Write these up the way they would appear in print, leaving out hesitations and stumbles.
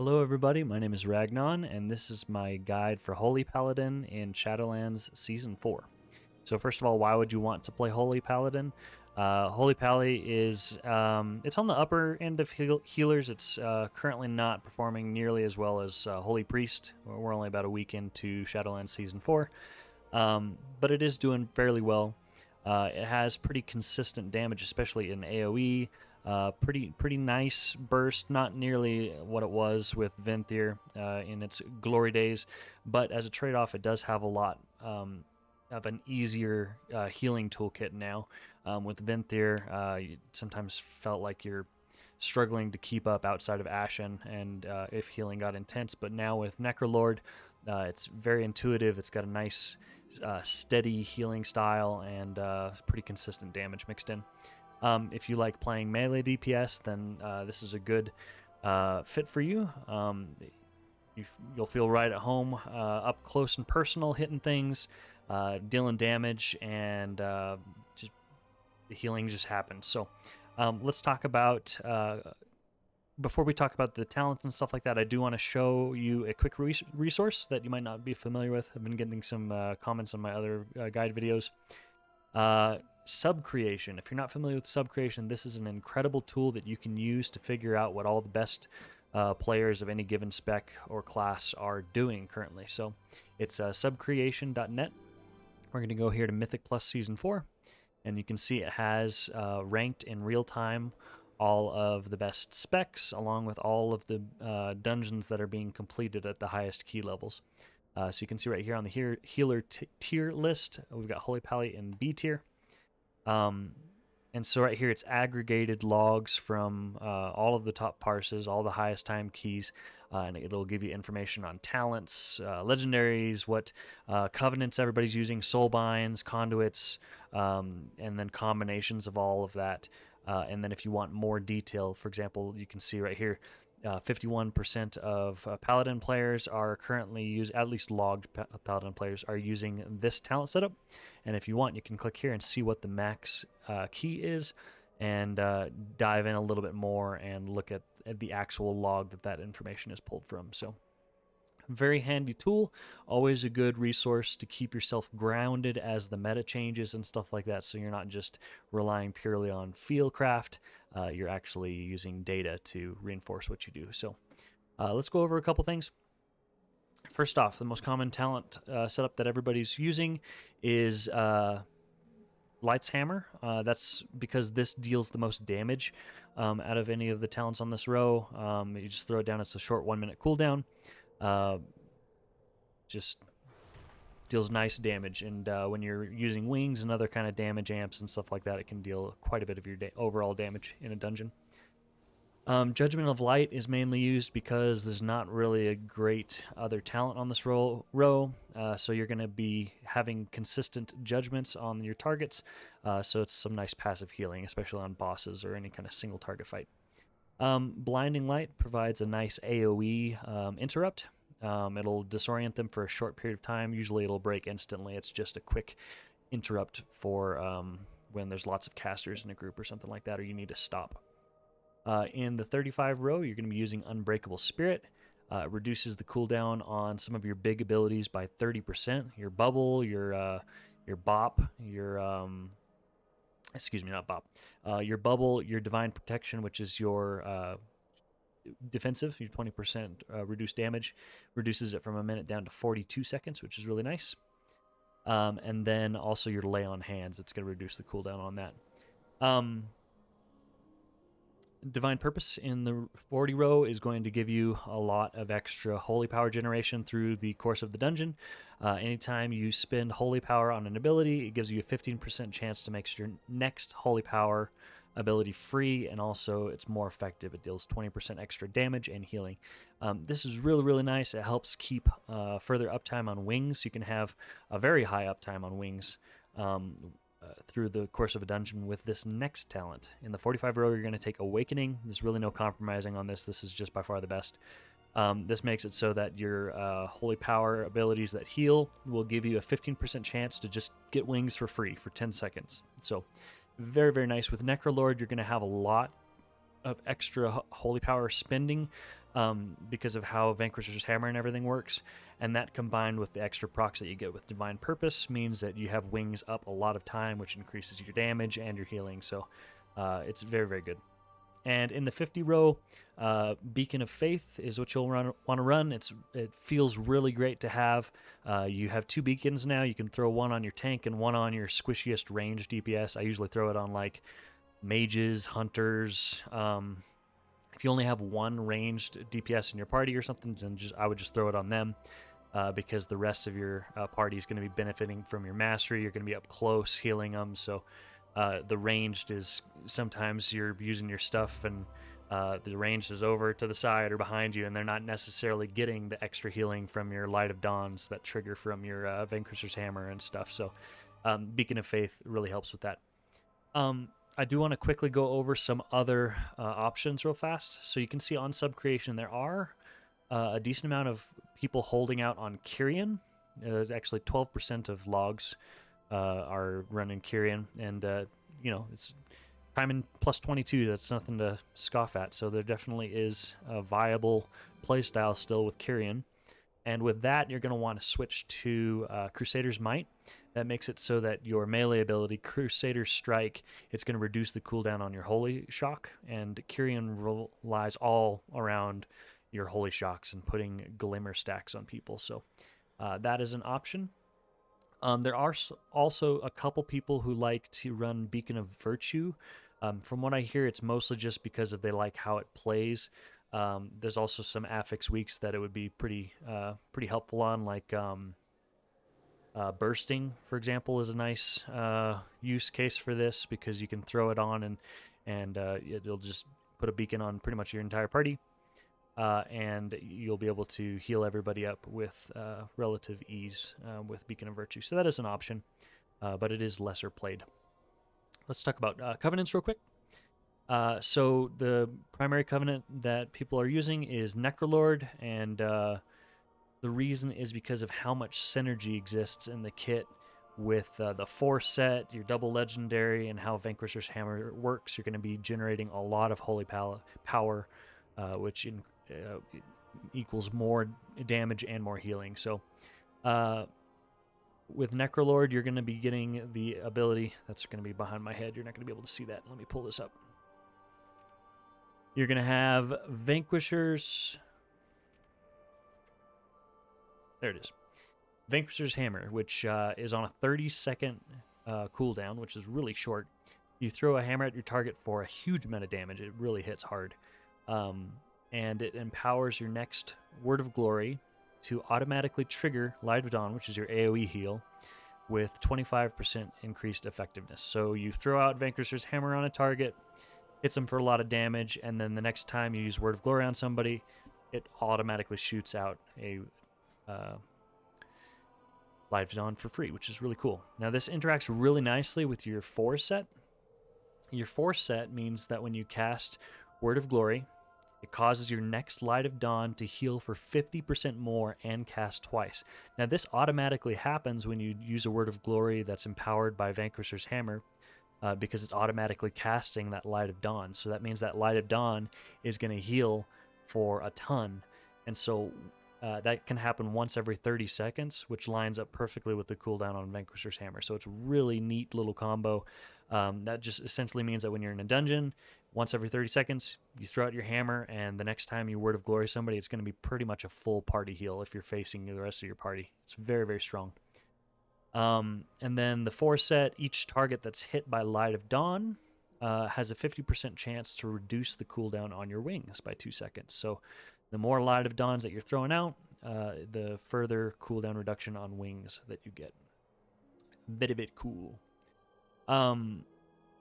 Hello everybody, my name is Ragnon, and this is my guide for Holy Paladin in Shadowlands Season 4. So first of all, why would you want to play Holy Paladin? Holy Pally is, it's on the upper end of healers. It's currently not performing nearly as well as Holy Priest. We're only about a week into Shadowlands Season 4, but it is doing fairly well. It has pretty consistent damage, especially in AoE. Pretty nice burst, not nearly what it was with Venthyr in its glory days, but as a trade-off, it does have a lot of an easier healing toolkit now. With Venthyr, you sometimes felt like you're struggling to keep up outside of Ashen, and if healing got intense, but now with Necrolord, it's very intuitive. It's got a nice steady healing style and pretty consistent damage mixed in. If you like playing melee DPS, then this is a good fit for you. You'll feel right at home, up close and personal, hitting things, dealing damage, and just the healing just happens. So let's talk about, before we talk about the talents and stuff like that, I do want to show you a quick resource that you might not be familiar with. I've been getting some comments on my other guide videos. SubCreation. If you're not familiar with SubCreation, this is an incredible tool that you can use to figure out what all the best players of any given spec or class are doing currently. So it's subcreation.net. We're going to go here to Mythic Plus Season 4, and you can see it has ranked in real time all of the best specs, along with all of the dungeons that are being completed at the highest key levels. So you can see right here on the healer tier list, we've got Holy Pally in B tier. And so right here, it's aggregated logs from all of the top parses, all the highest time keys, and it'll give you information on talents, legendaries, what covenants everybody's using, soulbinds, conduits, and then combinations of all of that. And then if you want more detail, for example, you can see right here, 51% of Paladin players are currently at least logged Paladin players are using this talent setup. And if you want, you can click here and see what the max key is, and dive in a little bit more and look at the actual log that information is pulled from. So very handy tool, always a good resource to keep yourself grounded as the meta changes and stuff like that, so you're not just relying purely on fieldcraft. You're actually using data to reinforce what you do. So let's go over a couple things. First off, the most common talent setup that everybody's using is Light's Hammer. That's because this deals the most damage out of any of the talents on this row. You just throw it down. It's a short 1-minute cooldown. Just deals nice damage, and when you're using wings and other kind of damage amps and stuff like that, it can deal quite a bit of your overall damage in a dungeon. Judgment of Light is mainly used because there's not really a great other talent on this row, so you're going to be having consistent judgments on your targets, so it's some nice passive healing, especially on bosses or any kind of single target fight. Blinding Light provides a nice AoE interrupt. It'll disorient them for a short period of time. Usually it'll break instantly. It's just a quick interrupt for when there's lots of casters in a group or something like that, or you need to stop. In the 35 row, you're going to be using Unbreakable Spirit. It reduces the cooldown on some of your big abilities by 30%. Your Bubble, your Bop, your... excuse me, not Bop. Your Bubble, your Divine Protection, which is your defensive, your 20% reduced damage, reduces it from a minute down to 42 seconds, which is really nice. And then also your Lay on Hands, it's going to reduce the cooldown on that. Divine Purpose in the 40 row is going to give you a lot of extra holy power generation through the course of the dungeon. Anytime you spend holy power on an ability, it gives you a 15% chance to make your next holy power ability free, and also it's more effective. It deals 20% extra damage and healing. This is really nice. It helps keep further uptime on wings. You can have a very high uptime on wings through the course of a dungeon with this next talent. In the 45 row, you're going to take Awakening. There's really no compromising on this. This is just by far the best. This makes it so that your holy power abilities that heal will give you a 15% chance to just get wings for free for 10 seconds. So very nice. With Necrolord, you're going to have a lot of extra holy power spending because of how Vanquisher's Hammer and everything works. And that combined with the extra procs that you get with Divine Purpose means that you have wings up a lot of time, which increases your damage and your healing. So it's very, very good. And in the 50 row, Beacon of Faith is what you'll want to run. It feels really great to have. You have 2 beacons now. You can throw one on your tank and one on your squishiest range DPS. I usually throw it on like mages, hunters. If you only have one ranged DPS in your party or something, then I would just throw it on them. Because the rest of your party is going to be benefiting from your mastery. You're going to be up close healing them. So the ranged is sometimes you're using your stuff and the ranged is over to the side or behind you, and they're not necessarily getting the extra healing from your Light of Dawns that trigger from your Vanquisher's Hammer and stuff. So Beacon of Faith really helps with that. I do want to quickly go over some other options real fast. So you can see on SubCreation there are a decent amount of people holding out on Kyrian. Actually, 12% of logs are running Kyrian, and it's Timon plus 22. That's nothing to scoff at. So there definitely is a viable playstyle still with Kyrian, and with that, you're going to want to switch to Crusader's Might. That makes it so that your melee ability, Crusader's Strike, it's going to reduce the cooldown on your Holy Shock, and Kyrian relies all around your Holy Shocks and putting Glimmer stacks on people. So that is an option. There are also a couple people who like to run Beacon of Virtue. From what I hear, it's mostly just because they like how it plays. There's also some affix weeks that it would be pretty helpful on, like Bursting, for example, is a nice use case for this, because you can throw it on and it'll just put a beacon on pretty much your entire party. And you'll be able to heal everybody up with relative ease with Beacon of Virtue. So that is an option, but it is lesser played. Let's talk about covenants real quick. So the primary covenant that people are using is Necrolord, and the reason is because of how much synergy exists in the kit with the 4 set, your double legendary, and how Vanquisher's Hammer works. You're going to be generating a lot of holy power, which equals more damage and more healing. So with Necrolord, you're going to be getting the ability that's going to be behind my head. You're not going to be able to see that. Let me pull this up. You're going to have Vanquisher's... There it is. Vanquisher's Hammer, which is on a 30-second cooldown, which is really short. You throw a hammer at your target for a huge amount of damage. It really hits hard. And it empowers your next Word of Glory to automatically trigger Light of Dawn, which is your AoE heal, with 25% increased effectiveness. So you throw out Vanquisher's Hammer on a target, hits them for a lot of damage, and then the next time you use Word of Glory on somebody, it automatically shoots out a Light of Dawn for free, which is really cool. Now this interacts really nicely with your 4 set. Your 4 set means that when you cast Word of Glory, it causes your next Light of Dawn to heal for 50% more and cast twice. Now this automatically happens when you use a Word of Glory that's empowered by Vanquisher's Hammer, because it's automatically casting that Light of Dawn. So that means that Light of Dawn is going to heal for a ton. And so that can happen once every 30 seconds, which lines up perfectly with the cooldown on Vanquisher's Hammer. So it's a really neat little combo. That just essentially means that when you're in a dungeon, once every 30 seconds, you throw out your hammer, and the next time you Word of Glory somebody, it's going to be pretty much a full party heal if you're facing the rest of your party. It's very, very strong. And then the 4 set, each target that's hit by Light of Dawn has a 50% chance to reduce the cooldown on your wings by 2 seconds. So the more Light of Dawns that you're throwing out, the further cooldown reduction on wings that you get. Bit cool.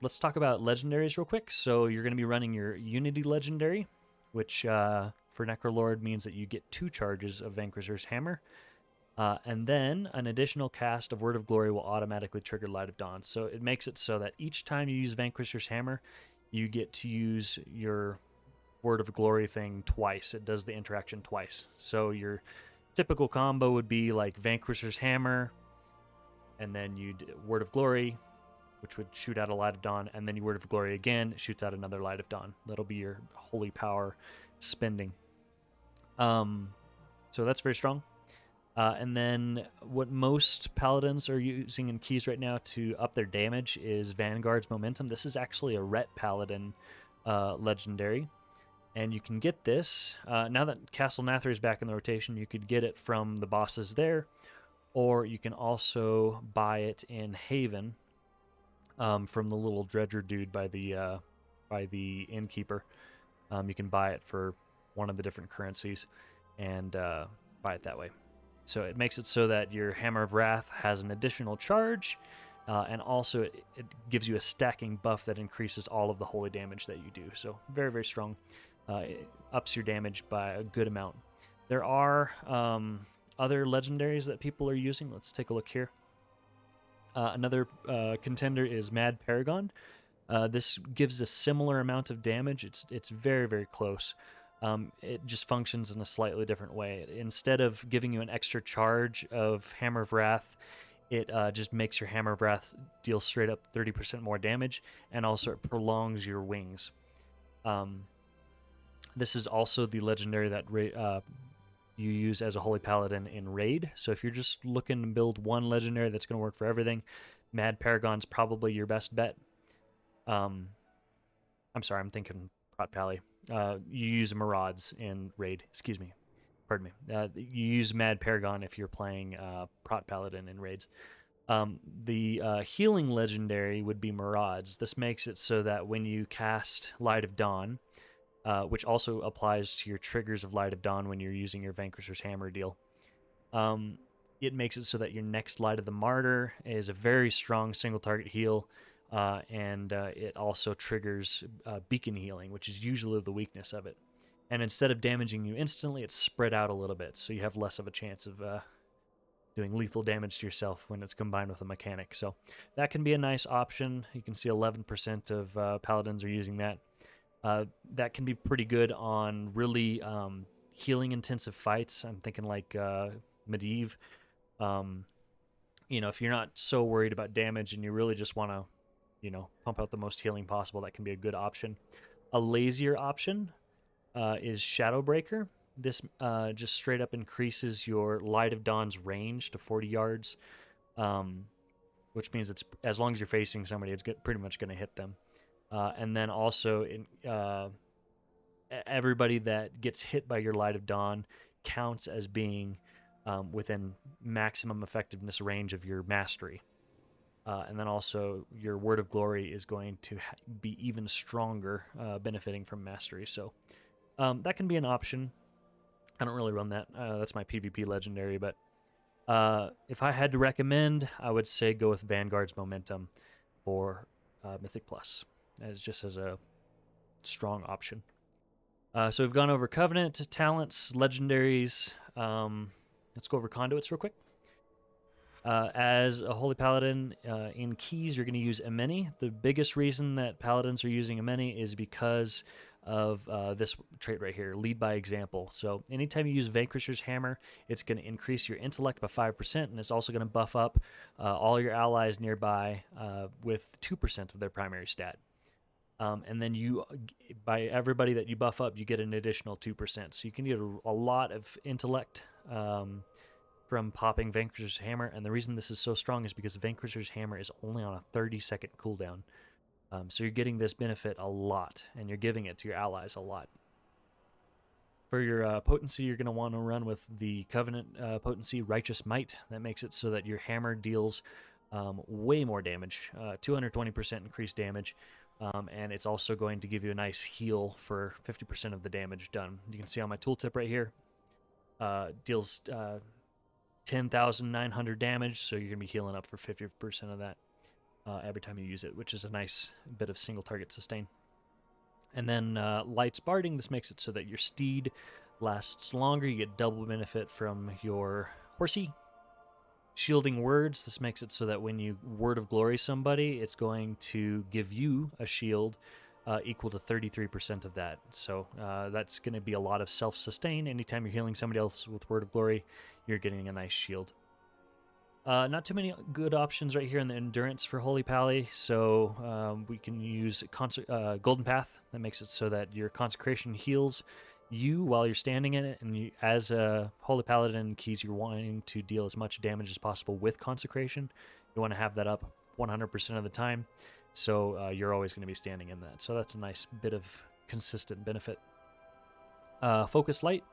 Let's talk about legendaries real quick. So you're going to be running your Unity legendary, which for Necrolord means that you get 2 charges of Vanquisher's Hammer. And then an additional cast of Word of Glory will automatically trigger Light of Dawn. So it makes it so that each time you use Vanquisher's Hammer, you get to use your Word of Glory thing twice. It does the interaction twice. So your typical combo would be like Vanquisher's Hammer, and then you'd Word of Glory, which would shoot out a Light of Dawn, and then you Word of Glory again, it shoots out another Light of Dawn. That'll be your holy power spending. So that's very strong. And then what most paladins are using in keys right now to up their damage is Vanguard's Momentum. This is actually a Ret Paladin legendary. And you can get this, now that Castle Nathri is back in the rotation, you could get it from the bosses there, or you can also buy it in Haven from the little dredger dude by the innkeeper. You can buy it for one of the different currencies and buy it that way. So it makes it so that your Hammer of Wrath has an additional charge, and also it gives you a stacking buff that increases all of the holy damage that you do. So very, very strong. It ups your damage by a good amount. There are other legendaries that people are using. Let's take a look here. Another contender is Mad Paragon. This gives a similar amount of damage. It's very, very close. It just functions in a slightly different way. Instead of giving you an extra charge of Hammer of Wrath, it just makes your Hammer of Wrath deal straight up 30% more damage, and also it prolongs your wings. This is also the legendary that you use as a Holy Paladin in Raid. So if you're just looking to build one legendary that's going to work for everything, Mad Paragon's probably your best bet. I'm sorry, I'm thinking Prot Pally. You use Maraud's in Raid. Excuse me. Pardon me. You use Mad Paragon if you're playing Prot Paladin in Raids. The healing legendary would be Maraud's. This makes it so that when you cast Light of Dawn, which also applies to your triggers of Light of Dawn when you're using your Vanquisher's Hammer deal, it makes it so that your next Light of the Martyr is a very strong single target heal, and it also triggers beacon healing, which is usually the weakness of it. And instead of damaging you instantly, it's spread out a little bit, so you have less of a chance of doing lethal damage to yourself when it's combined with a mechanic. So that can be a nice option. You can see 11% of paladins are using that. That can be pretty good on really healing intensive fights. I'm thinking like Medivh. If you're not so worried about damage and you really just want to, pump out the most healing possible, that can be a good option. A lazier option is Shadowbreaker. This just straight up increases your Light of Dawn's range to 40 yards, which means it's as long as you're facing somebody, it's pretty much going to hit them. And then also, everybody that gets hit by your Light of Dawn counts as being within maximum effectiveness range of your mastery. And then also, your Word of Glory is going to be even stronger, benefiting from mastery. So that can be an option. I don't really run that. That's my PvP legendary. But if I had to recommend, I would say go with Vanguard's Momentum for Mythic Plus, as a strong option. So we've gone over Covenant, talents, legendaries. Let's go over Conduits real quick. As a Holy Paladin, in keys, you're going to use Ameni. The biggest reason that Paladins are using Ameni is because of this trait right here, Lead by Example. So anytime you use Vanquisher's Hammer, it's going to increase your intellect by 5%, and it's also going to buff up all your allies nearby with 2% of their primary stat. And then by everybody that you buff up, you get an additional 2%. So you can get a lot of intellect from popping Vanquisher's Hammer. And the reason this is so strong is because Vanquisher's Hammer is only on a 30-second cooldown. So you're getting this benefit a lot, and you're giving it to your allies a lot. For your potency, you're going to want to run with the Covenant potency, Righteous Might. That makes it so that your hammer deals way more damage, 220% increased damage, and it's also going to give you a nice heal for 50% of the damage done. You can see on my tooltip right here, deals 10,900 damage, so you're going to be healing up for 50% of that every time you use it, which is a nice bit of single target sustain. And then Light's Barding, this makes it so that your steed lasts longer. You get double benefit from your horsey. Shielding Words, this makes it so that when you Word of Glory somebody, it's going to give you a shield equal to 33% of that. So that's going to be a lot of self-sustain. Anytime you're healing somebody else with Word of Glory, you're getting a nice shield. Not too many good options right here in the Endurance for Holy Pally, so we can use Golden Path. That makes it so that your Consecration heals while you're standing in it, and you, as a Holy Paladin keys, you're wanting to deal as much damage as possible with Consecration. You want to have that up 100% of the time, so you're always going to be standing in that. So that's a nice bit of consistent benefit. Focus Light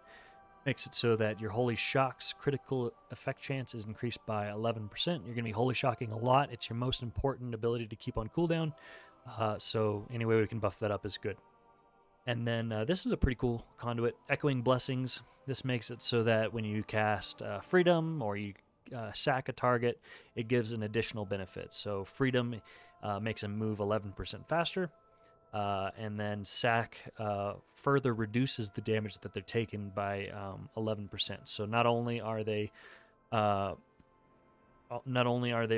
makes it so that your Holy Shock's critical effect chance is increased by 11%. You're going to be Holy Shocking a lot. It's your most important ability to keep on cooldown, so any way we can buff that up is good. And then this is a pretty cool conduit, Echoing Blessings. This makes it so that when you cast Freedom or you sack a target, it gives an additional benefit. So Freedom makes them move 11% faster, and then sack further reduces the damage that they're taking by 11%. So not only are they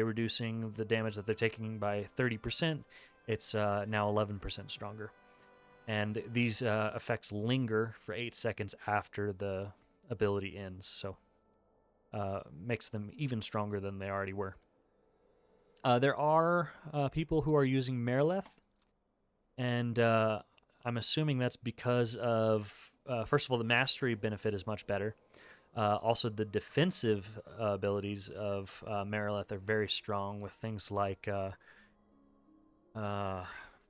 reducing the damage that they're taking by 30%, it's now 11% stronger. And these effects linger for 8 seconds after the ability ends, so makes them even stronger than they already were. There are people who are using Merleth, and I'm assuming that's because of, first of all, the mastery benefit is much better. Also, the defensive abilities of Merleth are very strong with things like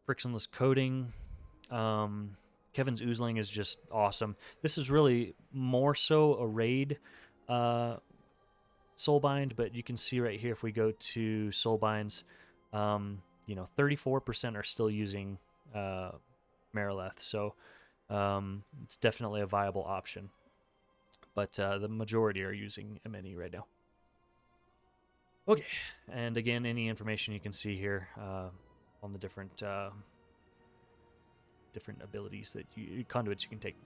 frictionless coating. Kevin's Oozling is just awesome. This is really more so a raid soulbind, but you can see right here if we go to soulbinds, 34% are still using Merleth, so it's definitely a viable option. But the majority are using Emeni right now. Okay, and again, any information you can see here on the different abilities that conduits you can take.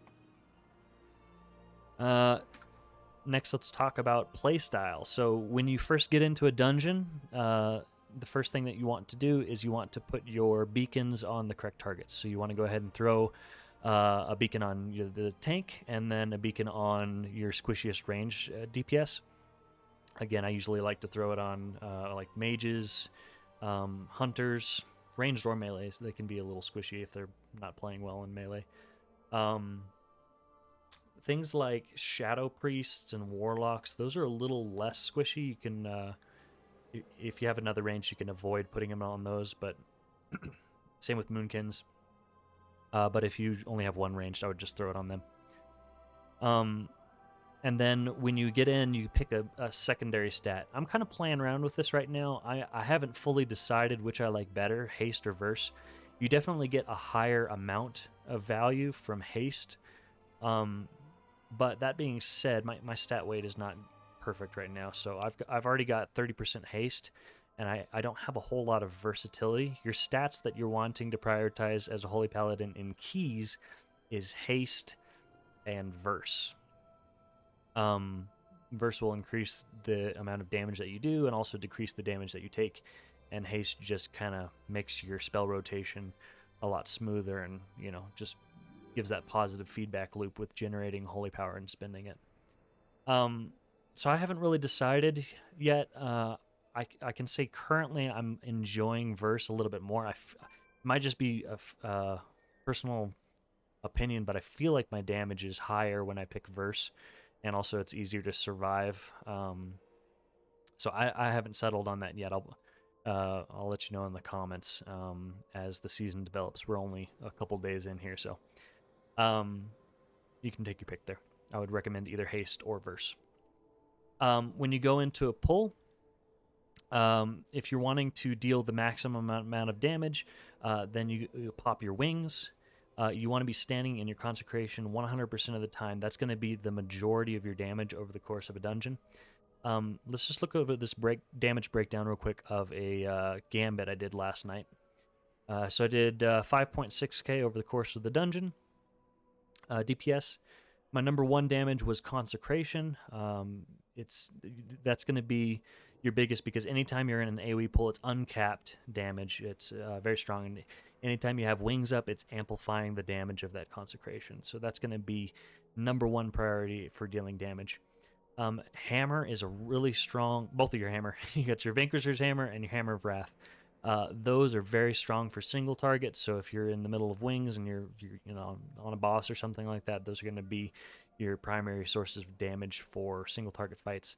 Next, let's talk about playstyle. So when you first get into a dungeon, the first thing that you want to do is you want to put your beacons on the correct targets. So you want to go ahead and throw a beacon on the tank, and then a beacon on your squishiest range DPS. Again, I usually like to throw it on like mages, hunters, ranged or melee, so they can be a little squishy if they're not playing well in melee. Things like shadow priests and warlocks, those are a little less squishy. You can, if you have another range, you can avoid putting them on those, but same with moonkins. But if you only have one ranged, I would just throw it on them. And then when you get in, you pick a secondary stat. I'm kind of playing around with this right now. I haven't fully decided which I like better, haste or verse. You definitely get a higher amount of value from haste. But that being said, my stat weight is not perfect right now. So I've already got 30% haste, and I don't have a whole lot of versatility. Your stats that you're wanting to prioritize as a Holy Paladin in keys is haste and verse. Verse will increase the amount of damage that you do and also decrease the damage that you take, and haste just kind of makes your spell rotation a lot smoother, and just gives that positive feedback loop with generating holy power and spending it. So I haven't really decided yet. I can say currently I'm enjoying verse a little bit more. Might just be a personal opinion, but I feel like my damage is higher when I pick verse, and also it's easier to survive. So I haven't settled on that yet. I'll let you know in the comments as the season develops. We're only a couple days in here, so you can take your pick there. I would recommend either haste or verse. When you go into a pull, if you're wanting to deal the maximum amount of damage, then you pop your wings. You want to be standing in your consecration 100% of the time. That's going to be the majority of your damage over the course of a dungeon. Let's just look over this damage breakdown real quick of a gambit I did last night. So I did 5.6k over the course of the dungeon. DPS. My number one damage was consecration. That's going to be your biggest, because anytime you're in an AoE pull, it's uncapped damage. It's very strong, and anytime you have wings up, it's amplifying the damage of that consecration. So that's going to be number one priority for dealing damage. Hammer is a really strong, both of your hammer. You got your Vanquisher's Hammer and your Hammer of Wrath. Those are very strong for single targets. So if you're in the middle of wings and you're on a boss or something like that, those are going to be your primary sources of damage for single target fights.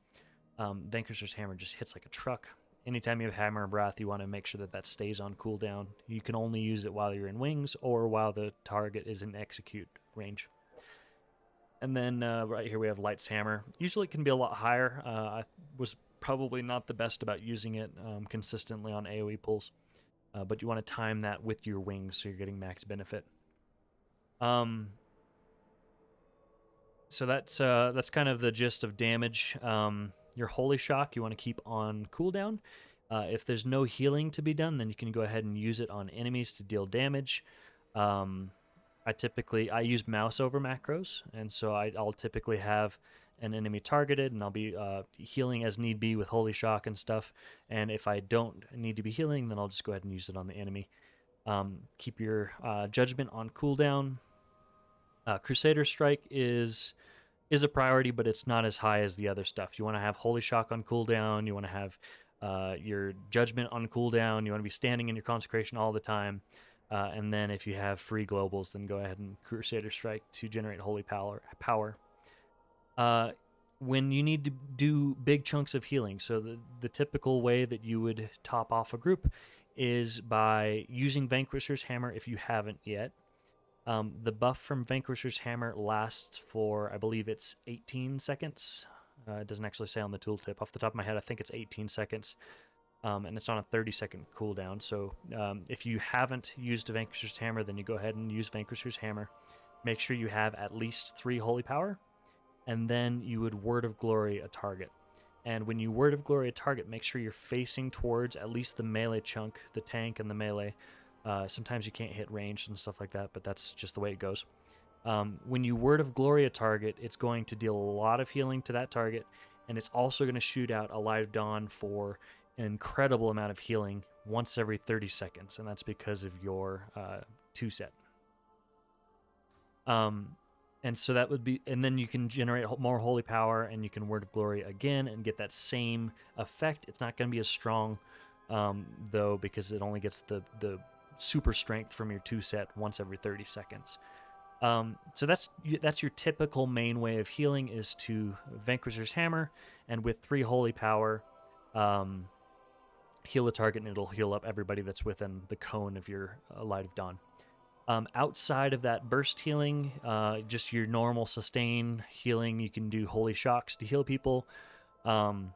Vanquisher's Hammer just hits like a truck. Anytime you have Hammer of Wrath, you want to make sure that that stays on cooldown. You can only use it while you're in wings or while the target is in execute range. And then right here we have Light's Hammer. Usually it can be a lot higher. I was probably not the best about using it consistently on AoE pulls, but you want to time that with your wings so you're getting max benefit. So that's kind of the gist of damage. Your Holy Shock you want to keep on cooldown. If there's no healing to be done, then you can go ahead and use it on enemies to deal damage. I use mouse over macros, and so I'll typically have an enemy targeted, and I'll be healing as need be with Holy Shock and stuff. And if I don't need to be healing, then I'll just go ahead and use it on the enemy. Keep your Judgment on cooldown. Crusader Strike is a priority, but it's not as high as the other stuff. You want to have Holy Shock on cooldown. You want to have your Judgment on cooldown. You want to be standing in your Consecration all the time. And then if you have free globals, then go ahead and Crusader Strike to generate Holy Power. When you need to do big chunks of healing, so the typical way that you would top off a group is by using Vanquisher's Hammer if you haven't yet. The buff from Vanquisher's Hammer lasts for, I believe it's 18 seconds. It doesn't actually say on the tooltip. Off the top of my head, I think it's 18 seconds. And it's on a 30-second cooldown. So if you haven't used a Vanquisher's Hammer, then you go ahead and use Vanquisher's Hammer. Make sure you have at least 3 Holy Power, and then you would Word of Glory a target. And when you Word of Glory a target, make sure you're facing towards at least the melee chunk, the tank and the melee. Sometimes you can't hit range and stuff like that, but that's just the way it goes. When you Word of Glory a target, it's going to deal a lot of healing to that target, and it's also going to shoot out a Light of Dawn for an incredible amount of healing once every 30 seconds, and that's because of your 2-set. And so that would be, and then you can generate more Holy Power, and you can Word of Glory again and get that same effect. It's not going to be as strong, though, because it only gets the super strength from your 2-set once every 30 seconds. So that's your typical main way of healing, is to Vanquisher's Hammer, and with 3 Holy Power, heal a target, and it'll heal up everybody that's within the cone of your Light of Dawn. Outside of that burst healing, just your normal sustain healing, you can do Holy Shocks to heal people. In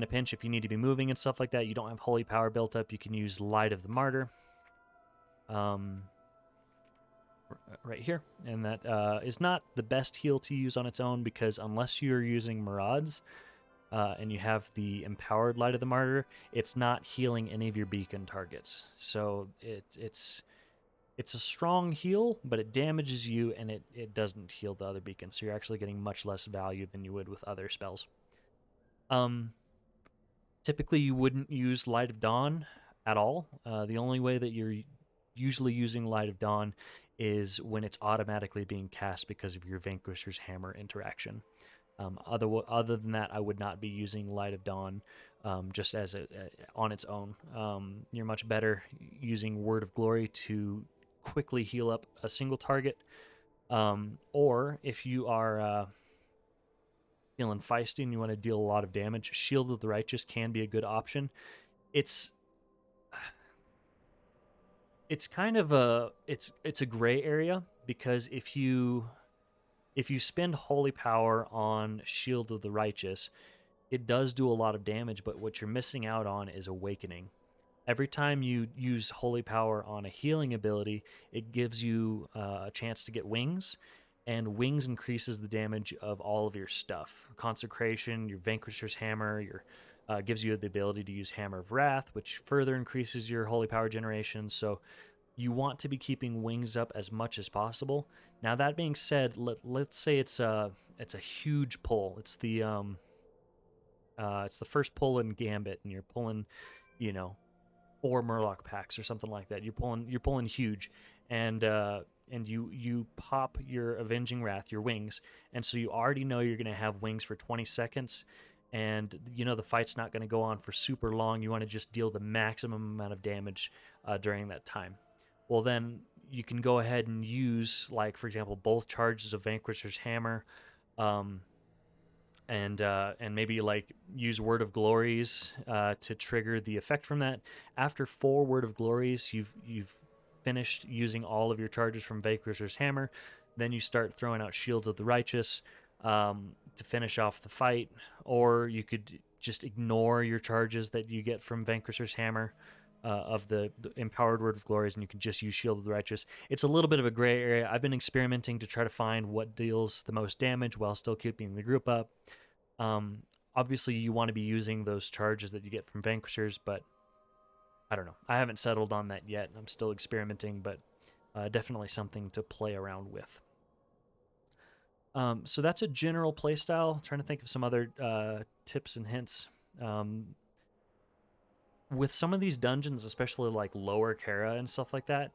a pinch, if you need to be moving and stuff like that, you don't have Holy Power built up, you can use Light of the Martyr. Right here. And that is not the best heal to use on its own, because unless you're using Maraud's, and you have the empowered Light of the Martyr, it's not healing any of your beacon targets. So it's a strong heal, but it damages you, and it doesn't heal the other beacons. So you're actually getting much less value than you would with other spells. Typically, you wouldn't use Light of Dawn at all. The only way that you're usually using Light of Dawn is when it's automatically being cast because of your Vanquisher's Hammer interaction. Other than that, I would not be using Light of Dawn just as on its own. You're much better using Word of Glory to quickly heal up a single target, or if you are feeling feisty and you want to deal a lot of damage, Shield of the Righteous can be a good option. It's kind of it's a gray area, because if you spend Holy Power on Shield of the Righteous, it does do a lot of damage, but what you're missing out on is Awakening. Every time you use Holy Power on a healing ability, it gives you a chance to get Wings, and Wings increases the damage of all of your stuff. Consecration, your Vanquisher's Hammer, gives you the ability to use Hammer of Wrath, which further increases your Holy Power generation. So you want to be keeping Wings up as much as possible. Now, that being said, let's say it's a huge pull. It's the first pull in Gambit, and you're pulling, 4 Murloc packs or something like that. You're pulling huge, and you pop your Avenging Wrath, your Wings, and so you already know you're going to have Wings for 20 seconds, and you know the fight's not going to go on for super long. You want to just deal the maximum amount of damage during that time. Well, then you can go ahead and use, like, for example, both charges of Vanquisher's Hammer, and maybe like use Word of Glories to trigger the effect from that. After 4 Word of Glories, you've finished using all of your charges from Vanquisher's Hammer. Then you start throwing out Shields of the Righteous to finish off the fight, or you could just ignore your charges that you get from Vanquisher's Hammer of the empowered Word of Glories, and you can just use Shield of the Righteous. It's a little bit of a gray area. I've been experimenting to try to find what deals the most damage while still keeping the group up. Obviously, you want to be using those charges that you get from Vanquishers, but I don't know. I haven't settled on that yet. I'm still experimenting, but definitely something to play around with. So that's a general playstyle. Trying to think of some other tips and hints. With some of these dungeons, especially like Lower Kara and stuff like that,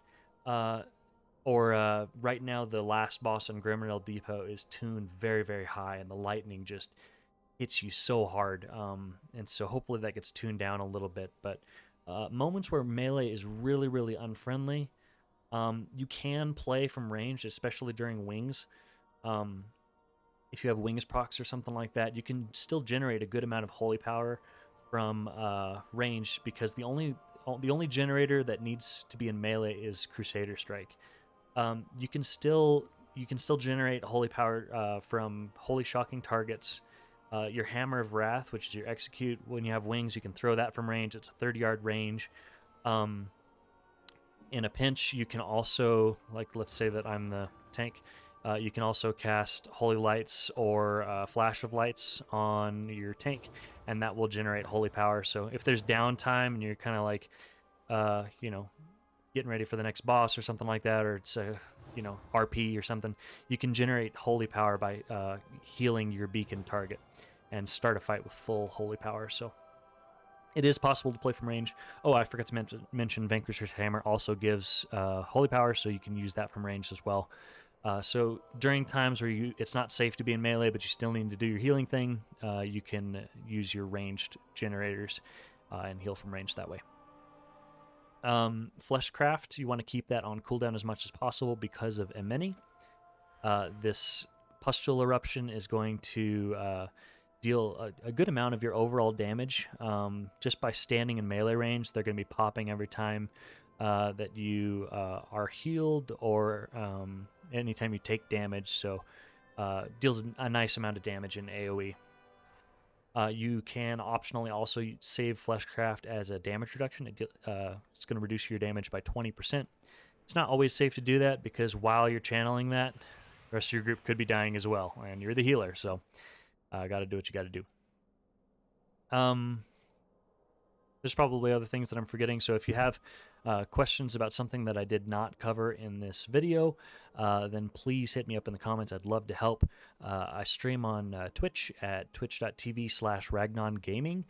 or right now the last boss in Grimriel Depot is tuned very, very high, and the lightning just hits you so hard. And so hopefully that gets tuned down a little bit. But moments where melee is really, really unfriendly, you can play from range, especially during wings. If you have wings procs or something like that, you can still generate a good amount of holy power from range, because the only generator that needs to be in melee is Crusader Strike. You can still generate holy power from holy shocking targets. Your Hammer of Wrath, which is your execute when you have wings, you can throw that from range. It's a 30-yard range. In a pinch, you can also, like, let's say that I'm the tank, you can also cast Holy Lights or Flash of Lights on your tank, and that will generate holy power. So if there's downtime and you're kind of like, getting ready for the next boss or something like that, or it's a, RP or something, you can generate holy power by healing your beacon target and start a fight with full holy power. So it is possible to play from range. Oh, I forgot to mention Vanquisher's Hammer also gives holy power, so you can use that from range as well. So during times where it's not safe to be in melee, but you still need to do your healing thing, you can use your ranged generators and heal from range that way. Fleshcraft, you want to keep that on cooldown as much as possible because of Emeni. This Pustule Eruption is going to deal a good amount of your overall damage. Just by standing in melee range, they're going to be popping every time that you are healed, or anytime you take damage, so deals a nice amount of damage in AoE. You can optionally also save Fleshcraft as a damage reduction. It's going to reduce your damage by 20%. It's not always safe to do that, because while you're channeling that, the rest of your group could be dying as well, and you're the healer, so got to do what you got to do. There's probably other things that I'm forgetting, so if you have questions about something that I did not cover in this video, then please hit me up in the comments. I'd love to help. I stream on Twitch at twitch.tv/Ragnon Gaming.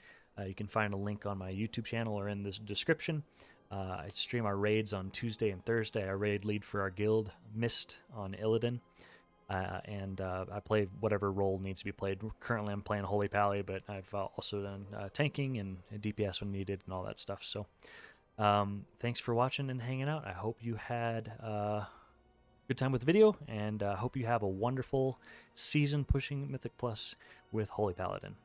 You can find a link on my YouTube channel or in the description. I stream our raids on Tuesday and Thursday. I raid lead for our guild, Mist, on Illidan. And I play whatever role needs to be played. Currently, I'm playing Holy Pally, but I've also done tanking and DPS when needed and all that stuff. So thanks for watching and hanging out. I hope you had a good time with the video, and hope you have a wonderful season pushing Mythic Plus with Holy Paladin.